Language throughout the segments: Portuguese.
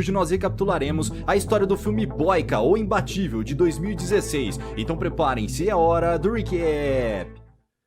Hoje nós recapitularemos a história do filme Boyka, ou Imbatível, de 2016. Então preparem-se, é hora do recap!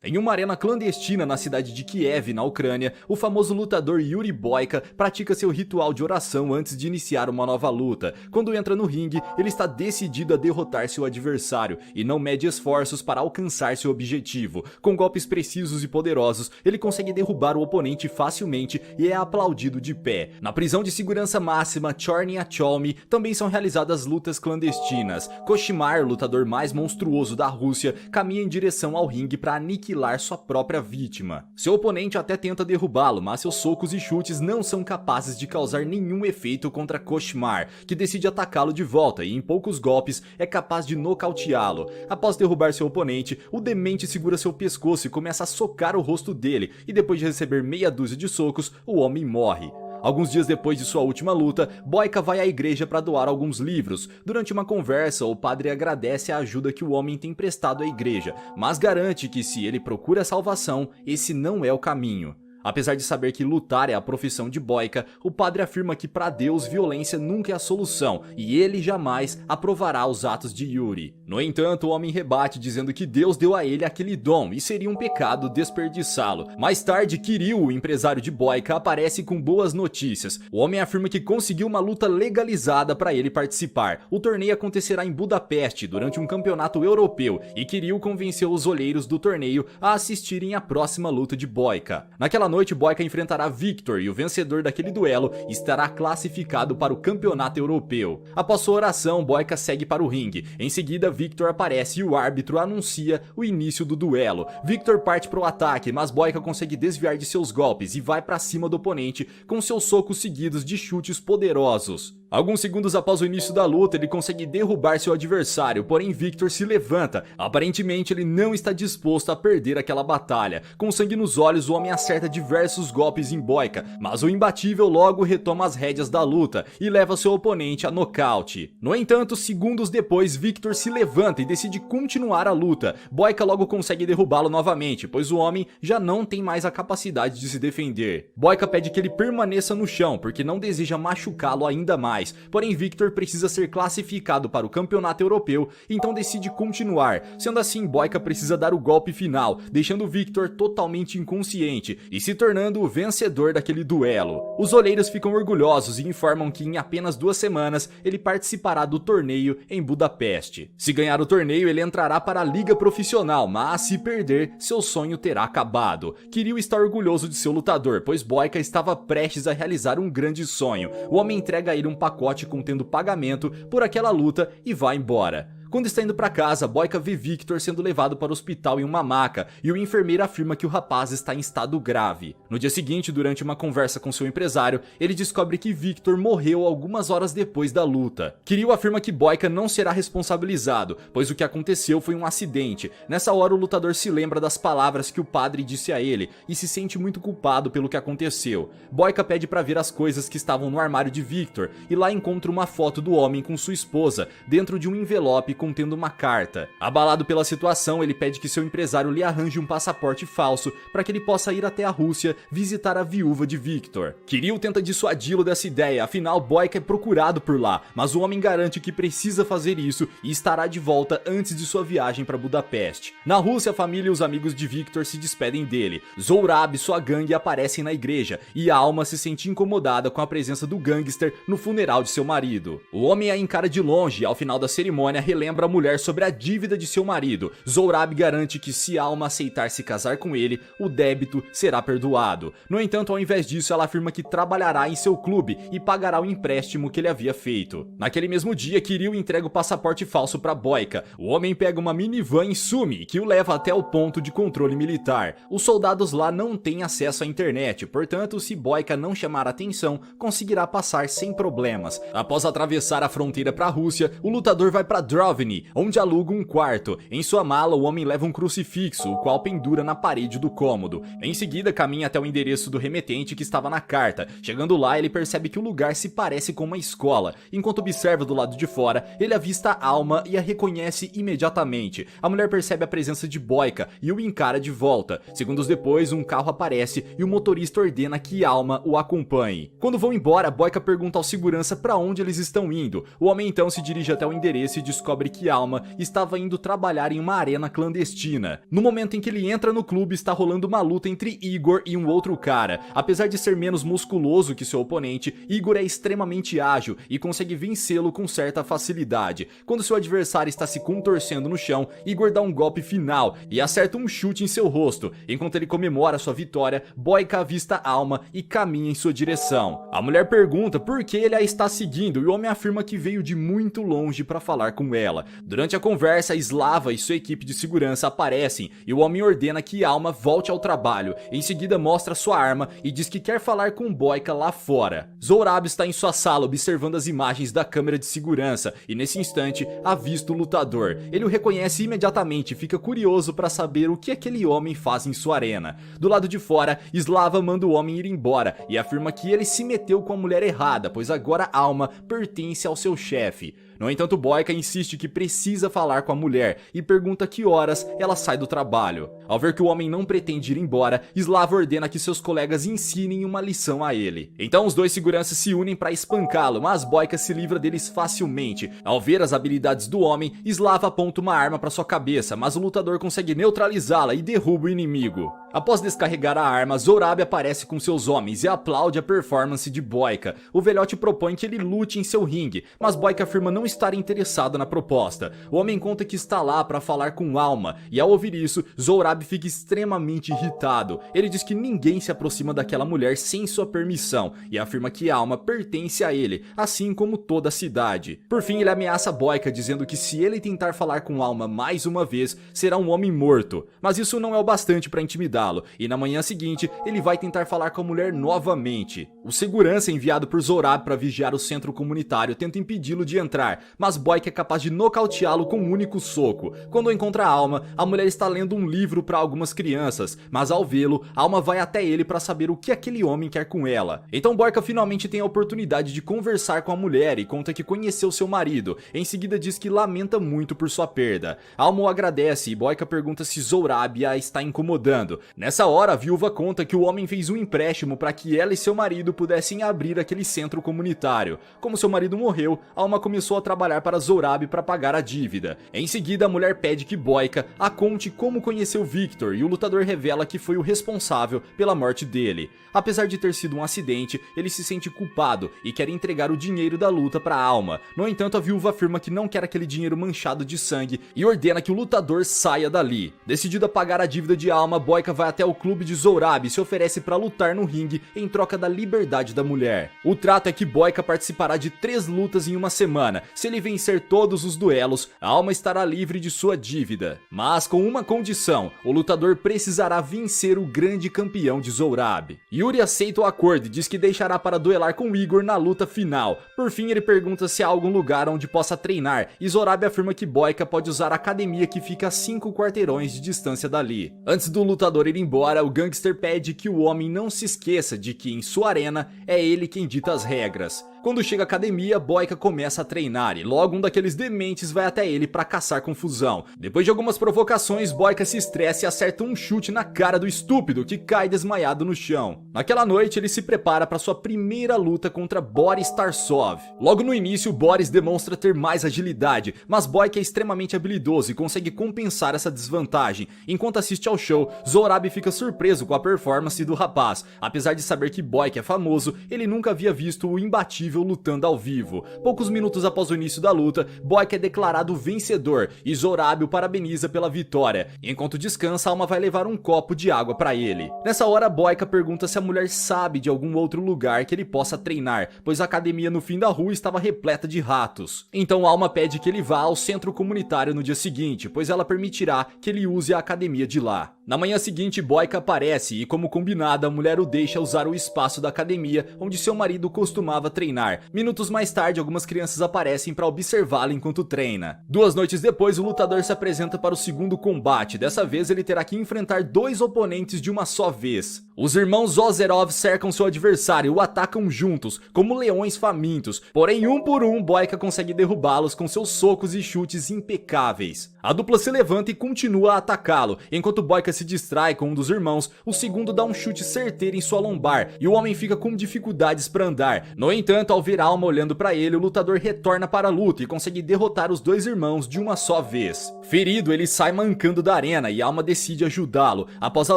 Em uma arena clandestina na cidade de Kiev, na Ucrânia, o famoso lutador Yuri Boyka pratica seu ritual de oração antes de iniciar uma nova luta. Quando entra no ringue, ele está decidido a derrotar seu adversário e não mede esforços para alcançar seu objetivo. Com golpes precisos e poderosos, ele consegue derrubar o oponente facilmente e é aplaudido de pé. Na prisão de segurança máxima Chornya Cholmy também são realizadas lutas clandestinas. Koshmar, o lutador mais monstruoso da Rússia, caminha em direção ao ringue para aniquilar sua própria vítima. Seu oponente até tenta derrubá-lo, mas seus socos e chutes não são capazes de causar nenhum efeito contra Koshmar, que decide atacá-lo de volta e em poucos golpes é capaz de nocauteá-lo. Após derrubar seu oponente, o demente segura seu pescoço e começa a socar o rosto dele, e depois de receber meia dúzia de socos, o homem morre. Alguns dias depois de sua última luta, Boyka vai à igreja para doar alguns livros. Durante uma conversa, o padre agradece a ajuda que o homem tem prestado à igreja, mas garante que se ele procura a salvação, esse não é o caminho. Apesar de saber que lutar é a profissão de Boyka, o padre afirma que para Deus violência nunca é a solução e ele jamais aprovará os atos de Yuri. No entanto, o homem rebate dizendo que Deus deu a ele aquele dom e seria um pecado desperdiçá-lo. Mais tarde, Kirill, o empresário de Boyka, aparece com boas notícias. O homem afirma que conseguiu uma luta legalizada para ele participar. O torneio acontecerá em Budapeste durante um campeonato europeu e Kirill convenceu os olheiros do torneio a assistirem à próxima luta de Boyka. Naquela noite, Boyka enfrentará Victor e o vencedor daquele duelo estará classificado para o campeonato europeu. Após sua oração, Boyka segue para o ringue. Em seguida, Victor aparece e o árbitro anuncia o início do duelo. Victor parte para o ataque, mas Boyka consegue desviar de seus golpes e vai para cima do oponente com seus socos seguidos de chutes poderosos. Alguns segundos após o início da luta, ele consegue derrubar seu adversário, porém Victor se levanta. Aparentemente ele não está disposto a perder aquela batalha. Com sangue nos olhos, o homem acerta diversos golpes em Boyka, mas o imbatível logo retoma as rédeas da luta e leva seu oponente a nocaute. No entanto, segundos depois, Victor se levanta e decide continuar a luta. Boyka logo consegue derrubá-lo novamente, pois o homem já não tem mais a capacidade de se defender. Boyka pede que ele permaneça no chão, porque não deseja machucá-lo ainda mais. Porém, Victor precisa ser classificado para o campeonato europeu, então decide continuar. Sendo assim, Boyka precisa dar o golpe final, deixando Victor totalmente inconsciente e se tornando o vencedor daquele duelo. Os olheiros ficam orgulhosos e informam que em apenas 2 semanas ele participará do torneio em Budapeste. Se ganhar o torneio, ele entrará para a liga profissional, mas se perder, seu sonho terá acabado. Kirill está orgulhoso de seu lutador, pois Boyka estava prestes a realizar um grande sonho. O homem entrega a ele um pacote contendo pagamento por aquela luta e vai embora. Quando está indo para casa, Boyka vê Victor sendo levado para o hospital em uma maca e o enfermeiro afirma que o rapaz está em estado grave. No dia seguinte, durante uma conversa com seu empresário, ele descobre que Victor morreu algumas horas depois da luta. Kirill afirma que Boyka não será responsabilizado, pois o que aconteceu foi um acidente. Nessa hora, o lutador se lembra das palavras que o padre disse a ele e se sente muito culpado pelo que aconteceu. Boyka pede para ver as coisas que estavam no armário de Victor e lá encontra uma foto do homem com sua esposa dentro de um envelope contendo uma carta. Abalado pela situação, ele pede que seu empresário lhe arranje um passaporte falso para que ele possa ir até a Rússia visitar a viúva de Victor. Kirill tenta dissuadi-lo dessa ideia, afinal Boyka é procurado por lá, mas o homem garante que precisa fazer isso e estará de volta antes de sua viagem para Budapeste. Na Rússia, a família e os amigos de Victor se despedem dele. Zourab e sua gangue aparecem na igreja e Alma se sente incomodada com a presença do gangster no funeral de seu marido. O homem a encara de longe e ao final da cerimônia relembra a mulher sobre a dívida de seu marido. Zourab garante que se Alma aceitar se casar com ele, o débito será perdoado. No entanto, ao invés disso, ela afirma que trabalhará em seu clube e pagará o empréstimo que ele havia feito. Naquele mesmo dia, Kirill entrega o passaporte falso para Boyka. O homem pega uma minivan em Sumy, que o leva até o ponto de controle militar. Os soldados lá não têm acesso à internet, portanto, se Boyka não chamar atenção, conseguirá passar sem problemas. Após atravessar a fronteira para a Rússia, o lutador vai para Drov OVNI, onde aluga um quarto. Em sua mala, o homem leva um crucifixo, o qual pendura na parede do cômodo. Em seguida, caminha até o endereço do remetente que estava na carta. Chegando lá, ele percebe que o lugar se parece com uma escola. Enquanto observa do lado de fora, ele avista a Alma e a reconhece imediatamente. A mulher percebe a presença de Boyka e o encara de volta. Segundos depois, um carro aparece e o motorista ordena que Alma o acompanhe. Quando vão embora, Boyka pergunta ao segurança para onde eles estão indo. O homem então se dirige até o endereço e descobre que Alma estava indo trabalhar em uma arena clandestina. No momento em que ele entra no clube, está rolando uma luta entre Igor e um outro cara. Apesar de ser menos musculoso que seu oponente, Igor é extremamente ágil e consegue vencê-lo com certa facilidade. Quando seu adversário está se contorcendo no chão, Igor dá um golpe final e acerta um chute em seu rosto. Enquanto ele comemora sua vitória, Boyka avista Alma e caminha em sua direção. A mulher pergunta por que ele a está seguindo e o homem afirma que veio de muito longe para falar com ela. Durante a conversa, Slava e sua equipe de segurança aparecem e o homem ordena que Alma volte ao trabalho. Em seguida mostra sua arma e diz que quer falar com Boyka lá fora. Zorab está em sua sala observando as imagens da câmera de segurança e nesse instante avista o lutador. Ele o reconhece imediatamente e fica curioso para saber o que aquele homem faz em sua arena. Do lado de fora, Slava manda o homem ir embora e afirma que ele se meteu com a mulher errada, pois agora Alma pertence ao seu chefe. No entanto, Boyka insiste que precisa falar com a mulher e pergunta que horas ela sai do trabalho. Ao ver que o homem não pretende ir embora, Slava ordena que seus colegas ensinem uma lição a ele. Então os dois seguranças se unem para espancá-lo, mas Boyka se livra deles facilmente. Ao ver as habilidades do homem, Slava aponta uma arma para sua cabeça, mas o lutador consegue neutralizá-la e derruba o inimigo. Após descarregar a arma, Zorab aparece com seus homens e aplaude a performance de Boyka. O velhote propõe que ele lute em seu ringue, mas Boyka afirma não estar interessado na proposta. O homem conta que está lá para falar com Alma, e ao ouvir isso, Zorab fica extremamente irritado. Ele diz que ninguém se aproxima daquela mulher sem sua permissão, e afirma que Alma pertence a ele, assim como toda a cidade. Por fim, ele ameaça Boyka, dizendo que se ele tentar falar com Alma mais uma vez, será um homem morto. Mas isso não é o bastante para intimidá-lo, e na manhã seguinte, ele vai tentar falar com a mulher novamente. O segurança enviado por Zorab para vigiar o centro comunitário tenta impedi-lo de entrar, mas Boyka é capaz de nocauteá-lo com um único soco. Quando encontra a Alma, a mulher está lendo um livro para algumas crianças, mas ao vê-lo, Alma vai até ele para saber o que aquele homem quer com ela. Então Boyka finalmente tem a oportunidade de conversar com a mulher e conta que conheceu seu marido. Em seguida diz que lamenta muito por sua perda. Alma o agradece e Boyka pergunta se Zorab a está incomodando. Nessa hora, a viúva conta que o homem fez um empréstimo para que ela e seu marido pudessem abrir aquele centro comunitário. Como seu marido morreu, Alma começou a trabalhar para Zorab para pagar a dívida. Em seguida, a mulher pede que Boyka a conte como conheceu Victor e o lutador revela que foi o responsável pela morte dele. Apesar de ter sido um acidente, ele se sente culpado e quer entregar o dinheiro da luta para Alma. No entanto, a viúva afirma que não quer aquele dinheiro manchado de sangue e ordena que o lutador saia dali. Decidido a pagar a dívida de Alma, Boyka vai até o clube de Zorab e se oferece para lutar no ringue em troca da liberdade da mulher. O trato é que Boyka participará de 3 lutas em uma semana. Se ele vencer todos os duelos, a Alma estará livre de sua dívida. Mas com uma condição, o lutador precisará vencer o grande campeão de Zorab. Yuri aceita o acordo e diz que deixará para duelar com Igor na luta final. Por fim, ele pergunta se há algum lugar onde possa treinar e Zorab afirma que Boyka pode usar a academia que fica a 5 quarteirões de distância dali. Antes do lutador ir embora, o gangster pede que o homem não se esqueça de que em sua arena é ele quem dita as regras. Quando chega à academia, Boyka começa a treinar e logo um daqueles dementes vai até ele para caçar confusão. Depois de algumas provocações, Boyka se estressa e acerta um chute na cara do estúpido que cai desmaiado no chão. Naquela noite, ele se prepara para sua primeira luta contra Boris Tarsov. Logo no início, Boris demonstra ter mais agilidade, mas Boyka é extremamente habilidoso e consegue compensar essa desvantagem. Enquanto assiste ao show, Zorab fica surpreso com a performance do rapaz. Apesar de saber que Boyka é famoso, ele nunca havia visto o imbatível lutando ao vivo. Poucos minutos após o início da luta, Boyka é declarado vencedor e Zorab o parabeniza pela vitória. Enquanto descansa, Alma vai levar um copo de água para ele. Nessa hora, Boyka pergunta se a mulher sabe de algum outro lugar que ele possa treinar, pois a academia no fim da rua estava repleta de ratos. Então Alma pede que ele vá ao centro comunitário no dia seguinte, pois ela permitirá que ele use a academia de lá. Na manhã seguinte, Boyka aparece e, como combinado, a mulher o deixa usar o espaço da academia onde seu marido costumava treinar. Minutos mais tarde, algumas crianças aparecem para observá-lo enquanto treina. 2 noites depois, o lutador se apresenta para o segundo combate. Dessa vez, ele terá que enfrentar 2 oponentes de uma só vez. Os irmãos Ozerov cercam seu adversário e o atacam juntos, como leões famintos. Porém, um por um, Boyka consegue derrubá-los com seus socos e chutes impecáveis. A dupla se levanta e continua a atacá-lo. Enquanto Boyka se distrai com um dos irmãos, o segundo dá um chute certeiro em sua lombar e o homem fica com dificuldades para andar. No entanto, ao ver Alma olhando para ele, o lutador retorna para a luta e consegue derrotar os 2 irmãos de uma só vez. Ferido, ele sai mancando da arena e Alma decide ajudá-lo. Após a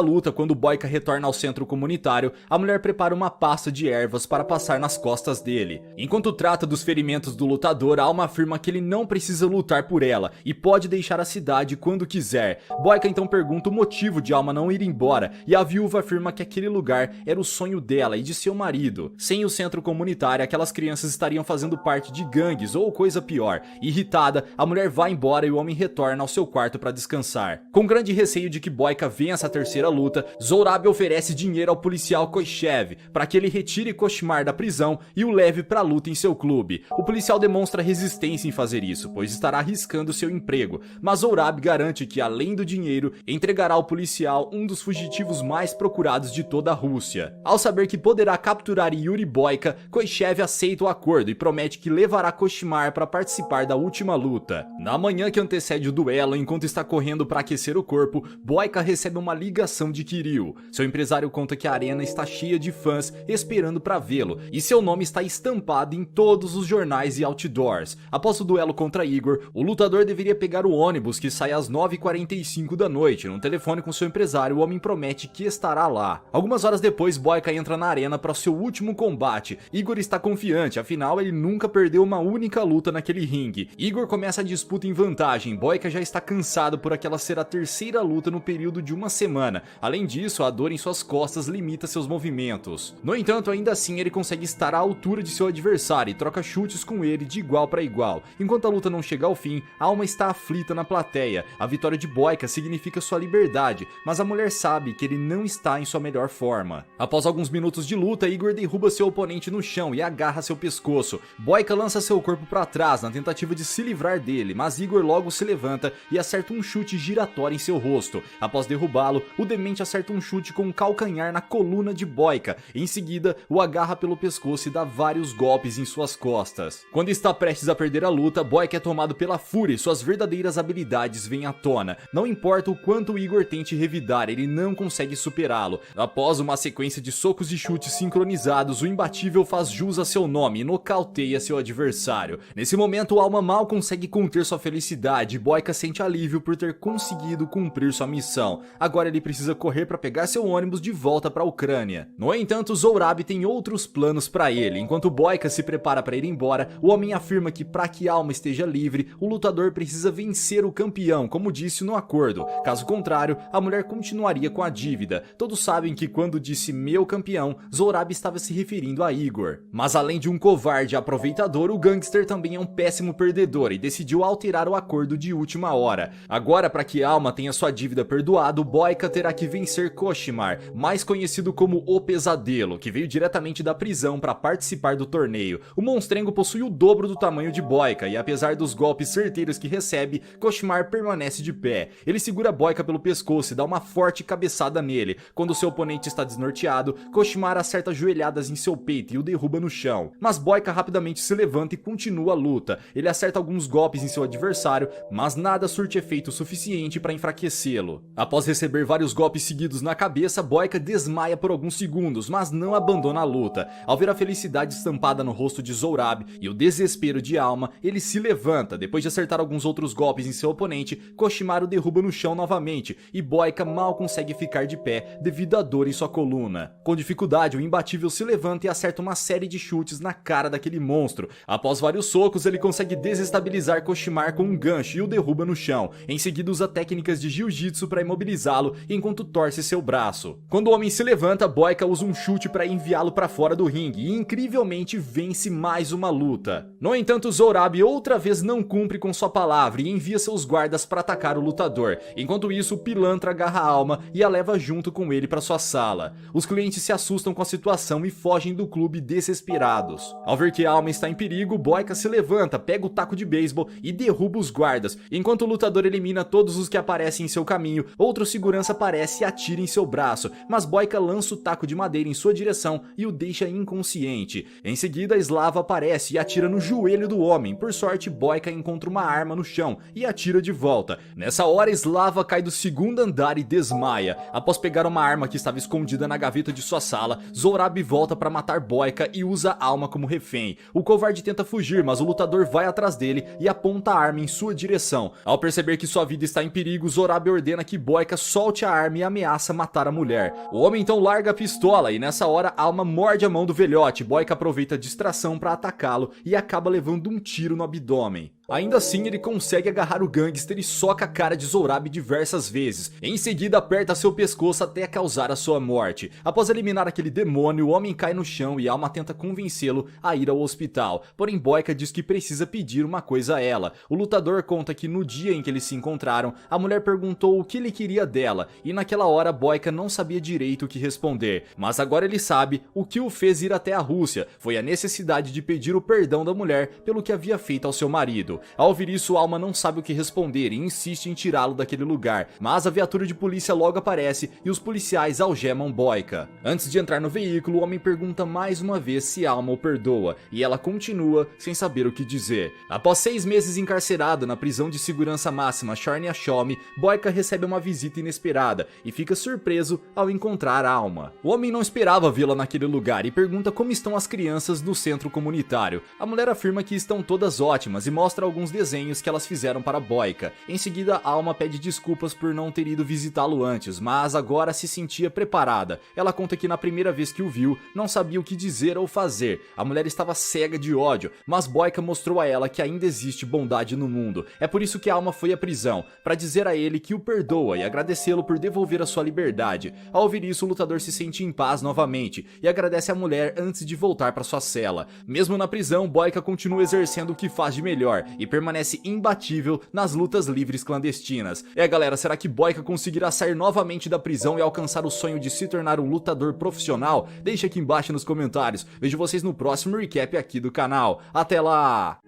luta, quando Boyka retorna ao centro comunitário, a mulher prepara uma pasta de ervas para passar nas costas dele. Enquanto trata dos ferimentos do lutador, Alma afirma que ele não precisa lutar por ela e pode deixar a cidade quando quiser. Boyka então pergunta o motivo de Alma não ir embora e a viúva afirma que aquele lugar era o sonho dela e de seu marido. Sem o centro comunitário, aquelas crianças estariam fazendo parte de gangues ou coisa pior. Irritada, a mulher vai embora e o homem retorna ao seu quarto para descansar. Com grande receio de que Boyka vença a terceira luta, Zorab oferece dinheiro ao policial Koichev para que ele retire Koshmar da prisão e o leve para a luta em seu clube. O policial demonstra resistência em fazer isso, pois estará arriscando seu emprego, mas Zorab garante que, além do dinheiro, entregará ao policial um dos fugitivos mais procurados de toda a Rússia. Ao saber que poderá capturar Yuri Boyka, Koichev aceita o acordo e promete que levará Koshmar para participar da última luta. Na manhã que antecede o duelo, enquanto está correndo para aquecer o corpo, Boyka recebe uma ligação de Kirill. Seu empresário conta que a arena está cheia de fãs esperando para vê-lo e seu nome está estampado em todos os jornais e outdoors. Após o duelo contra Igor, o lutador deveria pegar o ônibus que sai às 9h45 da noite. No telefone com seu empresário, o homem promete que estará lá. Algumas horas depois, Boyka entra na arena para seu último combate. Igor está confiante, afinal ele nunca perdeu uma única luta naquele ringue. Igor começa a disputa em vantagem. Boyka já está cansado por aquela ser a terceira luta no período de uma semana. Além disso, a dor em suas costas limita seus movimentos. No entanto, ainda assim ele consegue estar à altura de seu adversário e troca chutes com ele de igual para igual. Enquanto a luta não chega ao fim, Alma está aflita na plateia. A vitória de Boyka significa sua liberdade, mas a mulher sabe que ele não está em sua melhor forma. Após alguns minutos de luta, Igor derruba seu oponente no chão e agarra seu pescoço. Boyka lança seu corpo para trás na tentativa de se livrar dele, mas Igor logo se levanta e acerta um chute giratório em seu rosto. Após derrubá-lo, o demente acerta um chute com um calcanhar na coluna de Boyka. Em seguida, o agarra pelo pescoço e dá vários golpes em suas costas. Quando está prestes a perder a luta, Boyka é tomado pela fúria e suas verdadeiras habilidades vêm à tona. Não importa o quanto o Igor tente revidar, ele não consegue superá-lo. Após uma sequência de socos e chutes sincronizados, o imbatível faz jus a seu nome e nocauteia seu adversário. Nesse momento, o Alma mal consegue conter sua felicidade e Boyka sente alívio por ter conseguido cumprir sua missão. Agora ele precisa correr para pegar seu ônibus de volta para a Ucrânia. No entanto, Zorab tem outros planos para ele. Enquanto Boyka se prepara para ir embora, o homem afirma que para que Alma esteja livre, o lutador precisa vencer o campeão, como disse no acordo. Caso contrário, a mulher continuaria com a dívida. Todos sabem que quando disse meu campeão, Zorab estava se referindo a Igor. Mas além de um covarde aproveitador, o gangster também é um péssimo perdedor e decidiu alterar o acordo de última hora. Agora, para que Alma tenha sua dívida perdoada, Boyka terá que vencer Koshmar, mais conhecido como o Pesadelo, que veio diretamente da prisão para participar do torneio. O monstrengo possui o dobro do tamanho de Boyka e apesar dos golpes certeiros que recebe, Koshmar permanece de pé. Ele segura Boyka pelo pescoço e dá uma forte cabeçada nele. Quando seu oponente está desnorteado, Koshmar acerta joelhadas em seu peito e o derruba no chão. Mas Boyka rapidamente se levanta e continua a luta. Ele acerta alguns golpes em seu adversário, mas nada surte efeito suficiente para enfraquecê-lo. Após receber vários golpes seguidos na cabeça, Boyka desmaia por alguns segundos, mas não abandona a luta. Ao ver a felicidade estampada no rosto de Zorab e o desespero de Alma, ele se levanta. Depois de acertar alguns outros golpes em seu oponente, Koshmar o derruba no chão novamente e Boyka mal consegue ficar de pé devido à dor em sua coluna. Com dificuldade, o imbatível se levanta e acerta uma série de chutes na cara daquele monstro. Após vários socos, ele consegue desestabilizar Koshmar com um gancho e o derruba no chão. Em seguida, usa técnicas de jiu-jitsu para imobilizá-lo enquanto torce seu braço. Quando Quando o homem se levanta, Boyka usa um chute para enviá-lo para fora do ringue e incrivelmente vence mais uma luta. No entanto, Zorab outra vez não cumpre com sua palavra e envia seus guardas para atacar o lutador. Enquanto isso, o pilantra agarra a Alma e a leva junto com ele para sua sala. Os clientes se assustam com a situação e fogem do clube desesperados. Ao ver que a Alma está em perigo, Boyka se levanta, pega o taco de beisebol e derruba os guardas. Enquanto o lutador elimina todos os que aparecem em seu caminho, outro segurança aparece e atira em seu braço, mas Boyka lança o taco de madeira em sua direção e o deixa inconsciente. Em seguida, Slava aparece e atira no joelho do homem. Por sorte, Boyka encontra uma arma no chão e atira de volta. Nessa hora, Slava cai do segundo andar e desmaia. Após pegar uma arma que estava escondida na gaveta de sua sala, Zorab volta para matar Boyka e usa a Alma como refém. O covarde tenta fugir, mas o lutador vai atrás dele e aponta a arma em sua direção. Ao perceber que sua vida está em perigo, Zorab ordena que Boyka solte a arma e ameaça matar a mulher. O homem então larga a pistola e nessa hora Alma morde a mão do velhote. Boyka aproveita a distração para atacá-lo e acaba levando um tiro no abdômen. Ainda assim, ele consegue agarrar o gangster e soca a cara de Zorab diversas vezes. Em seguida, aperta seu pescoço até causar a sua morte. Após eliminar aquele demônio, o homem cai no chão e Alma tenta convencê-lo a ir ao hospital. Porém, Boyka diz que precisa pedir uma coisa a ela. O lutador conta que no dia em que eles se encontraram, a mulher perguntou o que ele queria dela. E naquela hora, Boyka não sabia direito o que responder. Mas agora ele sabe o que o fez ir até a Rússia. Foi a necessidade de pedir o perdão da mulher pelo que havia feito ao seu marido. Ao ouvir isso, Alma não sabe o que responder e insiste em tirá-lo daquele lugar, mas a viatura de polícia logo aparece e os policiais algemam Boyka. Antes de entrar no veículo, o homem pergunta mais uma vez se Alma o perdoa, e ela continua sem saber o que dizer. Após 6 meses encarcerado na prisão de segurança máxima Charnia Sholmi, Boyka recebe uma visita inesperada e fica surpreso ao encontrar Alma. O homem não esperava vê-la naquele lugar e pergunta como estão as crianças do centro comunitário. A mulher afirma que estão todas ótimas e mostra alguns desenhos que elas fizeram para Boyka. Em seguida, Alma pede desculpas por não ter ido visitá-lo antes, mas agora se sentia preparada. Ela conta que na primeira vez que o viu, não sabia o que dizer ou fazer. A mulher estava cega de ódio, mas Boyka mostrou a ela que ainda existe bondade no mundo. É por isso que Alma foi à prisão, para dizer a ele que o perdoa e agradecê-lo por devolver a sua liberdade. Ao ouvir isso, o lutador se sente em paz novamente e agradece a mulher antes de voltar para sua cela. Mesmo na prisão, Boyka continua exercendo o que faz de melhor e permanece imbatível nas lutas livres clandestinas. Galera, será que Boyka conseguirá sair novamente da prisão e alcançar o sonho de se tornar um lutador profissional? Deixa aqui embaixo nos comentários. Vejo vocês no próximo recap aqui do canal. Até lá!